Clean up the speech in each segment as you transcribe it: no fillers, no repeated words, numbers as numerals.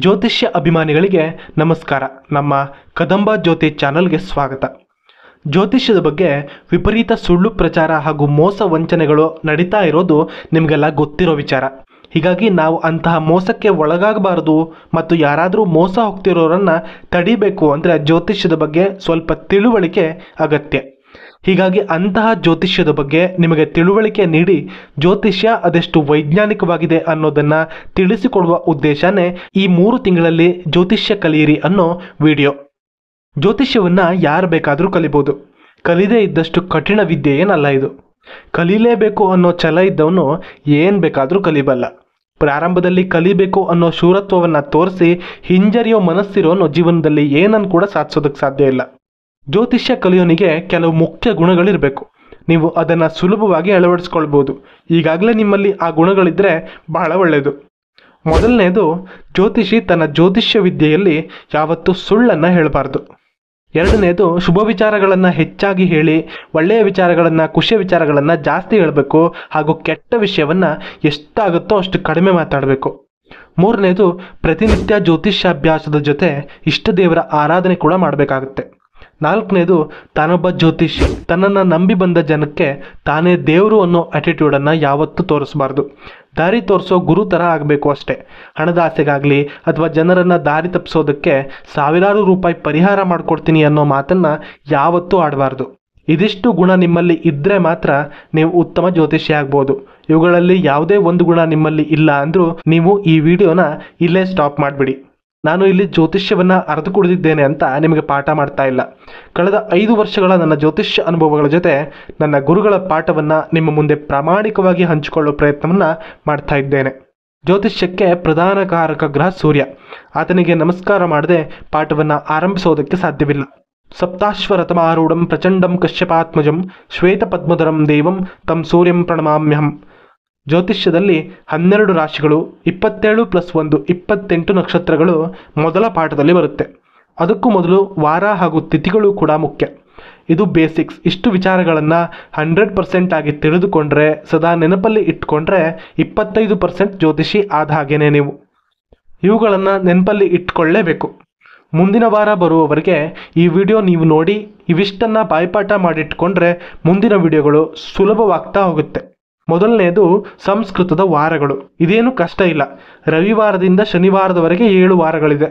ಜ್ಯೋತಿಷ್ಯ ಅಭಿಮಾನಿಗಳಿಗೆ ನಮಸ್ಕಾರ. ನಮ್ಮ ಕದಂಬ ಜ್ಯೋತಿ ಚಾನಲ್ಗೆ ಸ್ವಾಗತ. ಜ್ಯೋತಿಷ್ಯದ ಬಗ್ಗೆ ವಿಪರೀತ ಸುಳ್ಳು ಪ್ರಚಾರ ಹಾಗೂ ಮೋಸ ವಂಚನೆಗಳು ನಡೀತಾ ಇರೋದು ನಿಮಗೆಲ್ಲ ಗೊತ್ತಿರೋ ವಿಚಾರ. ಹೀಗಾಗಿ ನಾವು ಅಂತಹ ಮೋಸಕ್ಕೆ ಒಳಗಾಗಬಾರದು ಮತ್ತು ಯಾರಾದರೂ ಮೋಸ ಹೋಗ್ತಿರೋರನ್ನು ತಡಿಬೇಕು ಅಂದರೆ ಜ್ಯೋತಿಷ್ಯದ ಬಗ್ಗೆ ಸ್ವಲ್ಪ ತಿಳುವಳಿಕೆ ಅಗತ್ಯ. ಹೀಗಾಗಿ ಅಂತಹ ಜ್ಯೋತಿಷ್ಯದ ಬಗ್ಗೆ ನಿಮಗೆ ತಿಳುವಳಿಕೆ ನೀಡಿ ಜ್ಯೋತಿಷ್ಯ ಅದೆಷ್ಟು ವೈಜ್ಞಾನಿಕವಾಗಿದೆ ಅನ್ನೋದನ್ನು ತಿಳಿಸಿಕೊಡುವ ಉದ್ದೇಶನೇ ಈ 3 ತಿಂಗಳಲ್ಲಿ ಜ್ಯೋತಿಷ್ಯ ಕಲಿಯಿರಿ ಅನ್ನೋ ವಿಡಿಯೋ. ಜ್ಯೋತಿಷ್ಯವನ್ನು ಯಾರು ಬೇಕಾದರೂ ಕಲಿಬೋದು. ಕಲಿದೇ ಇದ್ದಷ್ಟು ಕಠಿಣ ವಿದ್ಯೆ ಏನಲ್ಲ ಇದು. ಕಲೀಲೇಬೇಕು ಅನ್ನೋ ಛಲ ಇದ್ದವನು ಏನು ಬೇಕಾದರೂ ಕಲಿಬಲ್ಲ. ಪ್ರಾರಂಭದಲ್ಲಿ ಕಲಿಬೇಕು ಅನ್ನೋ ಶೂರತ್ವವನ್ನು ತೋರಿಸಿ ಹಿಂಜರಿಯೋ ಮನಸ್ಸಿರೋನು ಜೀವನದಲ್ಲಿ ಏನನ್ನು ಕೂಡ ಸಾಧಿಸೋದಕ್ಕೆ ಸಾಧ್ಯ ಇಲ್ಲ. ಜ್ಯೋತಿಷ್ಯ ಕಲಿಯೋನಿಗೆ ಕೆಲವು ಮುಖ್ಯ ಗುಣಗಳಿರಬೇಕು. ನೀವು ಅದನ್ನು ಸುಲಭವಾಗಿ ಅಳವಡಿಸ್ಕೊಳ್ಬೋದು. ಈಗಾಗಲೇ ನಿಮ್ಮಲ್ಲಿ ಆ ಗುಣಗಳಿದ್ದರೆ ಬಹಳ ಒಳ್ಳೆಯದು. ಮೊದಲನೇದು, ಜ್ಯೋತಿಷಿ ತನ್ನ ಜ್ಯೋತಿಷ್ಯ ವಿದ್ಯೆಯಲ್ಲಿ ಯಾವತ್ತೂ ಸುಳ್ಳನ್ನು ಹೇಳಬಾರ್ದು. ಎರಡನೇದು, ಶುಭ ವಿಚಾರಗಳನ್ನು ಹೆಚ್ಚಾಗಿ ಹೇಳಿ ಒಳ್ಳೆಯ ವಿಚಾರಗಳನ್ನು, ಖುಷಿಯ ವಿಚಾರಗಳನ್ನು ಜಾಸ್ತಿ ಹೇಳಬೇಕು ಹಾಗೂ ಕೆಟ್ಟ ವಿಷಯವನ್ನು ಎಷ್ಟಾಗುತ್ತೋ ಅಷ್ಟು ಕಡಿಮೆ ಮಾತಾಡಬೇಕು. ಮೂರನೇದು, ಪ್ರತಿನಿತ್ಯ ಜ್ಯೋತಿಷ್ಯಾಭ್ಯಾಸದ ಜೊತೆ ಇಷ್ಟ ದೇವರ ಆರಾಧನೆ ಕೂಡ ಮಾಡಬೇಕಾಗುತ್ತೆ. ನಾಲ್ಕನೇದು, ತಾನೊಬ್ಬ ಜ್ಯೋತಿಷಿ ತನ್ನನ್ನು ನಂಬಿ ಬಂದ ಜನಕ್ಕೆ ತಾನೇ ದೇವರು ಅನ್ನೋ ಆಟಿಟ್ಯೂಡನ್ನು ಯಾವತ್ತೂ ತೋರಿಸಬಾರ್ದು. ದಾರಿ ತೋರಿಸೋ ಗುರು ಥರ ಆಗಬೇಕು ಅಷ್ಟೇ. ಹಣದ ಆಸೆಗಾಗಲಿ ಅಥವಾ ಜನರನ್ನು ದಾರಿ ತಪ್ಪಿಸೋದಕ್ಕೆ ಸಾವಿರಾರು ರೂಪಾಯಿ ಪರಿಹಾರ ಮಾಡಿಕೊಡ್ತೀನಿ ಅನ್ನೋ ಮಾತನ್ನು ಯಾವತ್ತೂ ಆಡಬಾರ್ದು. ಇದಿಷ್ಟು ಗುಣ ನಿಮ್ಮಲ್ಲಿ ಇದ್ದರೆ ಮಾತ್ರ ನೀವು ಉತ್ತಮ ಜ್ಯೋತಿಷಿ ಆಗ್ಬೋದು. ಇವುಗಳಲ್ಲಿ ಯಾವುದೇ ಒಂದು ಗುಣ ನಿಮ್ಮಲ್ಲಿ ಇಲ್ಲ ಅಂದರೂ ನೀವು ಈ ವಿಡಿಯೋನ ಇಲ್ಲೇ ಸ್ಟಾಪ್ ಮಾಡಿಬಿಡಿ. ನಾನು ಇಲ್ಲಿ ಜ್ಯೋತಿಷ್ಯವನ್ನು ಅರ್ಧ ಕುಡಿದಿದ್ದೇನೆ ಅಂತ ನಿಮಗೆ ಪಾಠ ಮಾಡ್ತಾ ಇಲ್ಲ. ಕಳೆದ 5 ವರ್ಷಗಳ ನನ್ನ ಜ್ಯೋತಿಷ್ಯ ಅನುಭವಗಳ ಜೊತೆ ನನ್ನ ಗುರುಗಳ ಪಾಠವನ್ನು ನಿಮ್ಮ ಮುಂದೆ ಪ್ರಾಮಾಣಿಕವಾಗಿ ಹಂಚಿಕೊಳ್ಳೋ ಪ್ರಯತ್ನವನ್ನು ಮಾಡ್ತಾ ಇದ್ದೇನೆ. ಜ್ಯೋತಿಷ್ಯಕ್ಕೆ ಪ್ರಧಾನ ಕಾರಕ ಗ್ರಹ ಸೂರ್ಯ. ಆತನಿಗೆ ನಮಸ್ಕಾರ ಮಾಡದೆ ಪಾಠವನ್ನು ಆರಂಭಿಸೋದಕ್ಕೆ ಸಾಧ್ಯವಿಲ್ಲ. ಸಪ್ತಾಶ್ವರಥಮಾರೂಢಂ ಪ್ರಚಂಡಂ ಕಶ್ಯಪಾತ್ಮಜಂ ಶ್ವೇತಪದ್ಮಧರಂ ದೇವಂ ತಂ ಸೂರ್ಯಂ ಪ್ರಣಮಾಮ್ಯಹಂ. ಜ್ಯೋತಿಷ್ಯದಲ್ಲಿ 12 ರಾಶಿಗಳು, 27+1 28 ನಕ್ಷತ್ರಗಳು ಮೊದಲ ಪಾಠದಲ್ಲಿ ಬರುತ್ತೆ. ಅದಕ್ಕೂ ಮೊದಲು ವಾರ ಹಾಗೂ ತಿಥಿಗಳು ಕೂಡ ಮುಖ್ಯ. ಇದು ಬೇಸಿಕ್ಸ್. ಇಷ್ಟು ವಿಚಾರಗಳನ್ನು 100% ಆಗಿ ತಿಳಿದುಕೊಂಡ್ರೆ, ಸದಾ ನೆನಪಲ್ಲಿ ಇಟ್ಕೊಂಡ್ರೆ 25% ಜ್ಯೋತಿಷಿ ಆದ ಹಾಗೇನೆ ನೀವು. ಇವುಗಳನ್ನು ನೆನಪಲ್ಲಿ ಇಟ್ಕೊಳ್ಳೇಬೇಕು. ಮುಂದಿನ ವಾರ ಬರುವವರೆಗೆ ಈ ವಿಡಿಯೋ ನೀವು ನೋಡಿ ಇವಿಷ್ಟನ್ನು ಬಾಯ್ಪಾಠ ಮಾಡಿಟ್ಕೊಂಡ್ರೆ ಮುಂದಿನ ವಿಡಿಯೋಗಳು ಸುಲಭವಾಗ್ತಾ ಹೋಗುತ್ತೆ. ಮೊದಲನೇದು, ಸಂಸ್ಕೃತದ ವಾರಗಳು. ಇದೇನು ಕಷ್ಟ ಇಲ್ಲ. ರವಿವಾರದಿಂದ ಶನಿವಾರದವರೆಗೆ 7 ವಾರಗಳಿದೆ.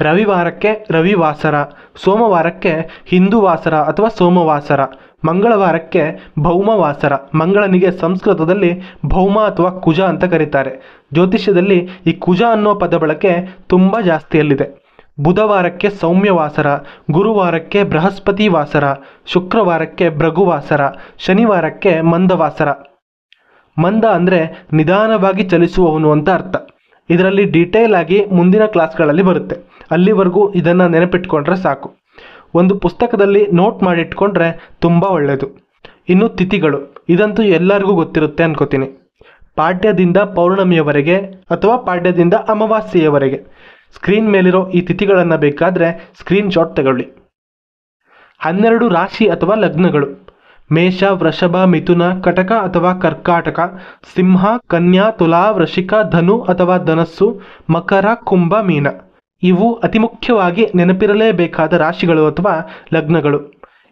ರವಿವಾರಕ್ಕೆ ರವಿವಾಸರ, ಸೋಮವಾರಕ್ಕೆ ಹಿಂದೂವಾಸರ ಅಥವಾ ಸೋಮವಾಸರ, ಮಂಗಳವಾರಕ್ಕೆ ಭೌಮವಾಸರ. ಮಂಗಳನಿಗೆ ಸಂಸ್ಕೃತದಲ್ಲಿ ಭೌಮ ಅಥವಾ ಕುಜ ಅಂತ ಕರೀತಾರೆ. ಜ್ಯೋತಿಷ್ಯದಲ್ಲಿ ಈ ಕುಜ ಅನ್ನೋ ಪದ ಬಳಕೆ ತುಂಬ ಜಾಸ್ತಿಯಲ್ಲಿದೆ. ಬುಧವಾರಕ್ಕೆ ಸೌಮ್ಯವಾಸರ, ಗುರುವಾರಕ್ಕೆ ಬೃಹಸ್ಪತಿ ವಾಸರ, ಶುಕ್ರವಾರಕ್ಕೆ ಭೃಗುವಾಸರ, ಶನಿವಾರಕ್ಕೆ ಮಂದವಾಸರ. ಮಂದ ಅಂದರೆ ನಿಧಾನವಾಗಿ ಚಲಿಸುವವನು ಅಂತ ಅರ್ಥ. ಇದರಲ್ಲಿ ಡೀಟೇಲ್ ಆಗಿ ಮುಂದಿನ ಕ್ಲಾಸ್ಗಳಲ್ಲಿ ಬರುತ್ತೆ. ಅಲ್ಲಿವರೆಗೂ ಇದನ್ನು ನೆನಪಿಟ್ಕೊಂಡ್ರೆ ಸಾಕು. ಒಂದು ಪುಸ್ತಕದಲ್ಲಿ ನೋಟ್ ಮಾಡಿಟ್ಕೊಂಡ್ರೆ ತುಂಬ ಒಳ್ಳೆಯದು. ಇನ್ನು ತಿಥಿಗಳು, ಇದಂತೂ ಎಲ್ಲರಿಗೂ ಗೊತ್ತಿರುತ್ತೆ ಅನ್ಕೋತೀನಿ. ಪಾಡ್ಯದಿಂದ ಪೌರ್ಣಮಿಯವರೆಗೆ ಅಥವಾ ಪಾಡ್ಯದಿಂದ ಅಮಾವಾಸ್ಯೆಯವರೆಗೆ. ಸ್ಕ್ರೀನ್ ಮೇಲಿರೋ ಈ ತಿಥಿಗಳನ್ನು ಬೇಕಾದರೆ ಸ್ಕ್ರೀನ್ಶಾಟ್ ತಗೊಳ್ಳಿ. 12 ರಾಶಿ ಅಥವಾ ಲಗ್ನಗಳು: ಮೇಷ, ವೃಷಭ, ಮಿಥುನ, ಕಟಕ ಅಥವಾ ಕರ್ಕಾಟಕ, ಸಿಂಹ, ಕನ್ಯಾ, ತುಲಾ, ವೃಶ್ಚಿಕ, ಧನು ಅಥವಾ ಧನಸ್ಸು, ಮಕರ, ಕುಂಭ, ಮೀನ. ಇವು ಅತಿ ಮುಖ್ಯವಾಗಿ ನೆನಪಿರಲೇಬೇಕಾದ ರಾಶಿಗಳು ಅಥವಾ ಲಗ್ನಗಳು.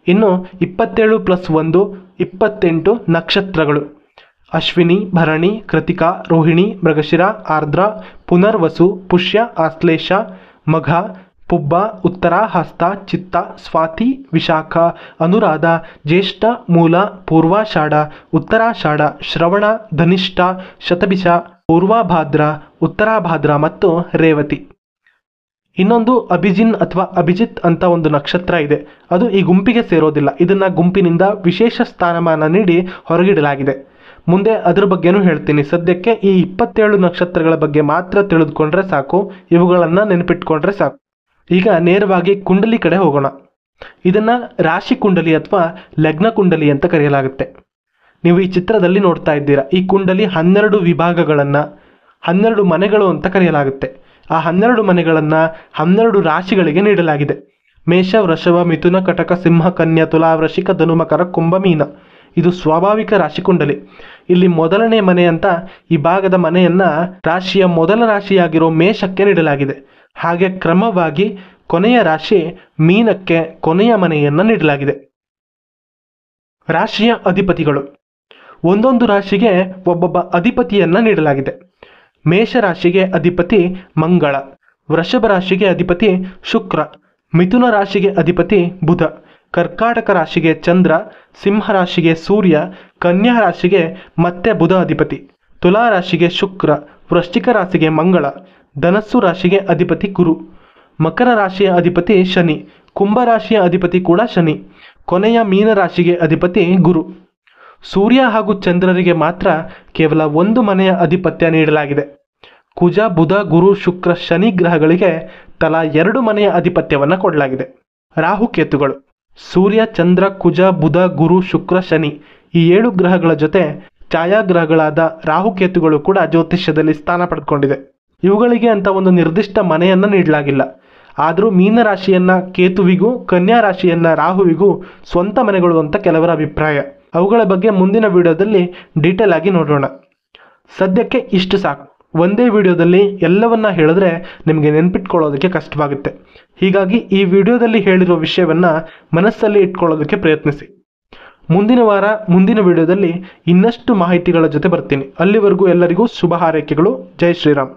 ಇನ್ನು 27+1 28 ನಕ್ಷತ್ರಗಳು: ಅಶ್ವಿನಿ, ಭರಣಿ, ಕೃತಿಕಾ, ರೋಹಿಣಿ, ಮೃಗಶಿರ, ಆರ್ದ್ರ, ಪುನರ್ವಸು, ಪುಷ್ಯ, ಆಶ್ಲೇಷ, ಮಘ, ಪುಬ್ಬ, ಉತ್ತರ, ಹಸ್ತ, ಚಿತ್ತ, ಸ್ವಾತಿ, ವಿಶಾಖ, ಅನುರಾಧ, ಜ್ಯೇಷ್ಠ, ಮೂಲ, ಪೂರ್ವಾಷಾಢ, ಉತ್ತರಾಷಾಢ, ಶ್ರವಣ, ಧನಿಷ್ಠ, ಶತಭಿಷ, ಪೂರ್ವಭಾದ್ರ, ಉತ್ತರಾಭಾದ್ರ ಮತ್ತು ರೇವತಿ. ಇನ್ನೊಂದು ಅಭಿಜಿನ್ ಅಥವಾ ಅಭಿಜಿತ್ ಅಂತ ಒಂದು ನಕ್ಷತ್ರ ಇದೆ. ಅದು ಈ ಗುಂಪಿಗೆ ಸೇರೋದಿಲ್ಲ. ಇದನ್ನು ಗುಂಪಿನಿಂದ ವಿಶೇಷ ಸ್ಥಾನಮಾನ ನೀಡಿ ಹೊರಗಿಡಲಾಗಿದೆ. ಮುಂದೆ ಅದರ ಬಗ್ಗೆನೂ ಹೇಳ್ತೀನಿ. ಸದ್ಯಕ್ಕೆ ಈ 27 ನಕ್ಷತ್ರಗಳ ಬಗ್ಗೆ ಮಾತ್ರ ತಿಳಿದುಕೊಂಡ್ರೆ ಸಾಕು. ಇವುಗಳನ್ನು ನೆನಪಿಟ್ಕೊಂಡ್ರೆ ಸಾಕು. ಈಗ ನೇರವಾಗಿ ಕುಂಡಲಿ ಕಡೆ ಹೋಗೋಣ. ಇದನ್ನು ರಾಶಿ ಕುಂಡಲಿ ಅಥವಾ ಲಗ್ನ ಕುಂಡಲಿ ಅಂತ ಕರೆಯಲಾಗುತ್ತೆ. ನೀವು ಈ ಚಿತ್ರದಲ್ಲಿ ನೋಡ್ತಾ ಇದ್ದೀರಾ. ಈ ಕುಂಡಲಿ 12 ವಿಭಾಗಗಳನ್ನು 12 ಮನೆಗಳು ಅಂತ ಕರೆಯಲಾಗುತ್ತೆ. ಆ 12 ಮನೆಗಳನ್ನು 12 ರಾಶಿಗಳಿಗೆ ನೀಡಲಾಗಿದೆ. ಮೇಷ, ವೃಷಭ, ಮಿಥುನ, ಕಟಕ, ಸಿಂಹ, ಕನ್ಯಾ, ತುಲಾ, ವೃಶ್ಚಿಕ, ಧನು, ಮಕರ, ಕುಂಭ, ಮೀನ. ಇದು ಸ್ವಾಭಾವಿಕ ರಾಶಿಕುಂಡಲಿ. ಇಲ್ಲಿ ಮೊದಲನೇ ಮನೆ ಅಂತ ಈ ಭಾಗದ ಮನೆಯನ್ನ ರಾಶಿಯ ಮೊದಲ ರಾಶಿಯಾಗಿರೋ ಮೇಷಕ್ಕೆ ನೀಡಲಾಗಿದೆ. ಹಾಗೆ ಕ್ರಮವಾಗಿ ಕೊನೆಯ ರಾಶಿ ಮೀನಕ್ಕೆ ಕೊನೆಯ ಮನೆಯನ್ನ ನೀಡಲಾಗಿದೆ. ರಾಶಿಯ ಅಧಿಪತಿಗಳು. ಒಂದೊಂದು ರಾಶಿಗೆ ಒಬ್ಬೊಬ್ಬ ಅಧಿಪತಿಯನ್ನ ನೀಡಲಾಗಿದೆ. ಮೇಷರಾಶಿಗೆ ಅಧಿಪತಿ ಮಂಗಳ, ವೃಷಭ ರಾಶಿಗೆ ಅಧಿಪತಿ ಶುಕ್ರ, ಮಿಥುನ ರಾಶಿಗೆ ಅಧಿಪತಿ ಬುಧ, ಕರ್ಕಾಟಕ ರಾಶಿಗೆ ಚಂದ್ರ, ಸಿಂಹ ರಾಶಿಗೆ ಸೂರ್ಯ, ಕನ್ಯಾ ರಾಶಿಗೆ ಮತ್ತೆ ಬುಧ ಅಧಿಪತಿ, ತುಲಾ ರಾಶಿಗೆ ಶುಕ್ರ, ವೃಶ್ಚಿಕ ರಾಶಿಗೆ ಮಂಗಳ, ಧನಸ್ಸು ರಾಶಿಗೆ ಅಧಿಪತಿ ಗುರು, ಮಕರ ರಾಶಿಯ ಅಧಿಪತಿ ಶನಿ, ಕುಂಭ ರಾಶಿಯ ಅಧಿಪತಿ ಕೂಡ ಶನಿ, ಕೊನೆಯ ಮೀನ ರಾಶಿಗೆ ಅಧಿಪತಿ ಗುರು. ಸೂರ್ಯ ಹಾಗೂ ಚಂದ್ರರಿಗೆ ಮಾತ್ರ ಕೇವಲ ಒಂದು ಮನೆಯ ಅಧಿಪತ್ಯ ನೀಡಲಾಗಿದೆ. ಕುಜ, ಬುಧ, ಗುರು, ಶುಕ್ರ, ಶನಿ ಗ್ರಹಗಳಿಗೆ ತಲಾ 2 ಮನೆಯ ಅಧಿಪತ್ಯವನ್ನು ಕೊಡಲಾಗಿದೆ. ರಾಹುಕೇತುಗಳು. ಸೂರ್ಯ, ಚಂದ್ರ, ಕುಜ, ಬುಧ, ಗುರು, ಶುಕ್ರ, ಶನಿ ಈ 7 ಗ್ರಹಗಳ ಜೊತೆ ಛಾಯಾಗ್ರಹಗಳಾದ ರಾಹುಕೇತುಗಳು ಕೂಡ ಜ್ಯೋತಿಷ್ಯದಲ್ಲಿ ಸ್ಥಾನ ಪಡೆದುಕೊಂಡಿದೆ. ಇವುಗಳಿಗೆ ಅಂತ ಒಂದು ನಿರ್ದಿಷ್ಟ ಮನೆಯನ್ನ ನೀಡಲಾಗಿಲ್ಲ. ಆದರೂ ಮೀನರಾಶಿಯನ್ನ ಕೇತುವಿಗೂ ಕನ್ಯಾ ರಾಶಿಯನ್ನ ರಾಹುವಿಗೂ ಸ್ವಂತ ಮನೆಗಳು ಅಂತ ಕೆಲವರ ಅಭಿಪ್ರಾಯ. ಅವುಗಳ ಬಗ್ಗೆ ಮುಂದಿನ ವಿಡಿಯೋದಲ್ಲಿ ಡೀಟೇಲ್ ಆಗಿ ನೋಡೋಣ. ಸದ್ಯಕ್ಕೆ ಇಷ್ಟು ಸಾಕು. ಒಂದೇ ವಿಡಿಯೋದಲ್ಲಿ ಎಲ್ಲವನ್ನ ಹೇಳಿದ್ರೆ ನಿಮಗೆ ನೆನ್ಪಿಟ್ಕೊಳ್ಳೋದಕ್ಕೆ ಕಷ್ಟವಾಗುತ್ತೆ. ಹೀಗಾಗಿ ಈ ವಿಡಿಯೋದಲ್ಲಿ ಹೇಳಿರೋ ವಿಷಯವನ್ನ ಮನಸ್ಸಲ್ಲಿ ಇಟ್ಕೊಳ್ಳೋದಕ್ಕೆ ಪ್ರಯತ್ನಿಸಿ. ಮುಂದಿನ ವಾರ ಮುಂದಿನ ವಿಡಿಯೋದಲ್ಲಿ ಇನ್ನಷ್ಟು ಮಾಹಿತಿಗಳ ಜೊತೆ ಬರ್ತೀನಿ. ಅಲ್ಲಿವರೆಗೂ ಎಲ್ಲರಿಗೂ ಶುಭ ಹಾರೈಕೆಗಳು. ಜೈ ಶ್ರೀರಾಮ್.